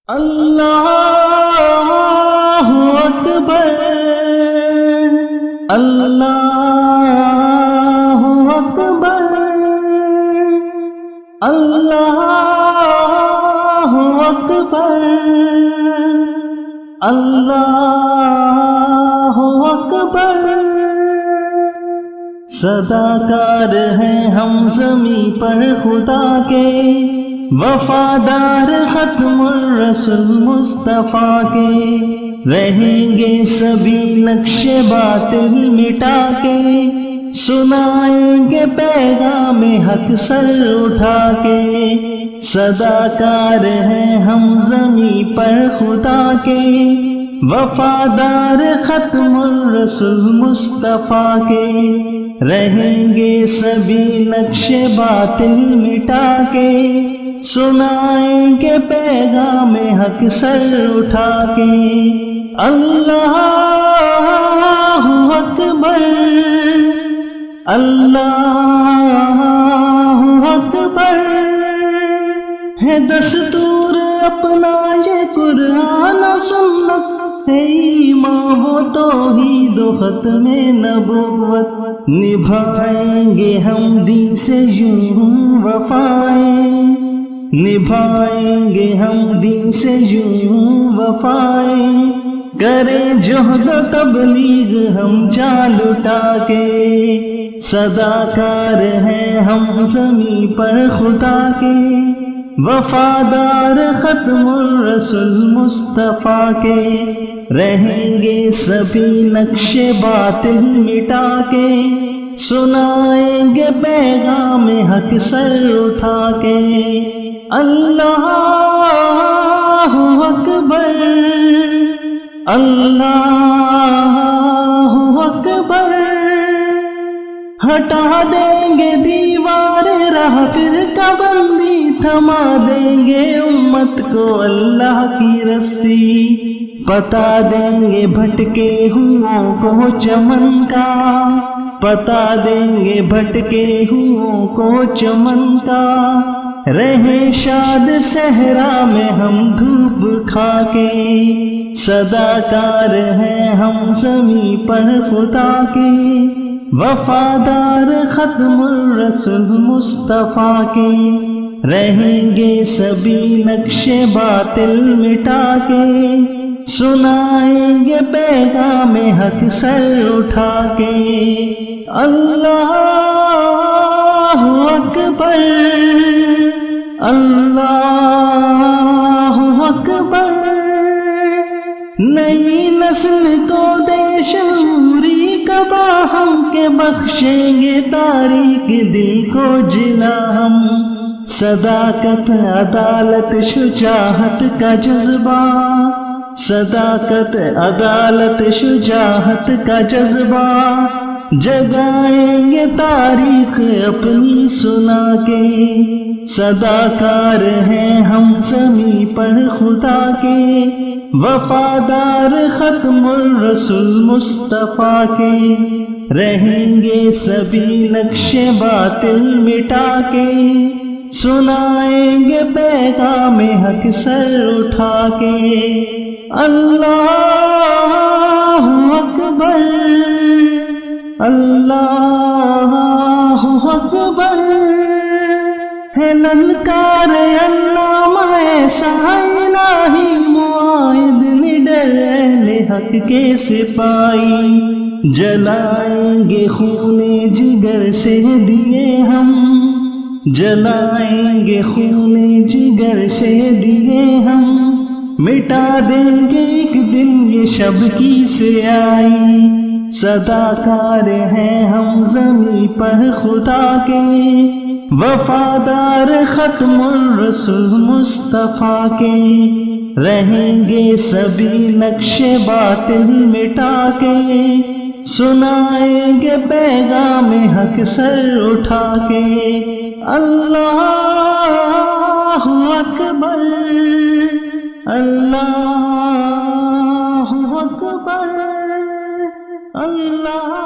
اللہ اکبر اللہ اکبر اللہ اکبر اللہ اکبر۔ صداکار ہیں ہم زمیں پر خدا کے، وفادار ختم الرسول مصطفیٰ کے، رہیں گے سبھی نقش باطل مٹا کے، سنائیں گے پیغام حق سر اٹھا کے۔ صداکار ہیں ہم زمیں پر خدا کے، وفادار ختم الرسول مصطفیٰ کے، رہیں گے سبھی نقش باطل مٹا کے، سنائیں گے پیغام حق سر اٹھا کے۔ اللہ اکبر اللہ اکبر، ہے دستور اپنا یہ قرآن و سنت، ہے ایمان ہو توحید و ختم نبوت، نبھائیں گے ہم دین سے یوں وفائیں، نبھائیں گے ہم دین سے یوں وفائیں، کریں جہد و تبلیغ ہم جان لٹا کے۔ صداکار ہیں ہم زمیں پر خدا کے، وفادار ختم الرسول مصطفیٰ کے، رہیں گے سبھی نقش باطل مٹا کے، سنائیں گے پیغام حق سر اٹھا کے۔ اللہ اکبر اللہ اکبر، ہٹا دیں گے دیوار راہ فرقہ بندی، تھما دیں گے امت کو اللہ کی رسی، بتا دیں گے بھٹکے ہوں کو چمن کا، بتا دیں گے بھٹکے ہوں کو چمن کا، رہیں شاد صحرا میں ہم دھوپ کھا کے۔ صداکار ہیں ہم زمیں پر خدا کے، وفادار ختم الرسول مصطفیٰ کے، رہیں گے سبھی نقش باطل مٹا کے، سنائیں گے پیغام حق سر اٹھا کے۔ اللہ اکبر اللہ اکبر، نئی نسل کو دے شعوری کبا ہم کے، بخشیں گے تاریک دل کو جلا ہم، صداقت عدالت شجاعت کا جذبہ، صداقت عدالت شجاعت کا جذبہ، جگائیں گے تاریخ اپنی سنا کے۔ صداکار ہیں ہم زمیں پر خدا کے، وفادار ختم الرسول مصطفیٰ کے، رہیں گے سبھی نقش باطل مٹا کے، سنائیں گے پیغام حق سر اٹھا کے۔ اللہ اکبر اللہ اکبر، ہے للکار علامہ ایسا الہی، معاہد نڈر اہل حق کے سپاہی، جلائیں گے خون جگر سے دیے ہم، جلائیں گے خون جگر سے دیے ہم، مٹا دیں گے ایک دن یہ شب کی سیاہی۔ صداکار ہیں ہم زمیں پر خدا کے، وفادار ختم الرسول مصطفیٰ کے، رہیں گے سبھی نقش باطل مٹا کے، سنائیں گے پیغام حق سر اٹھا کے۔ اللہ اکبر اللہ اکبر اللہ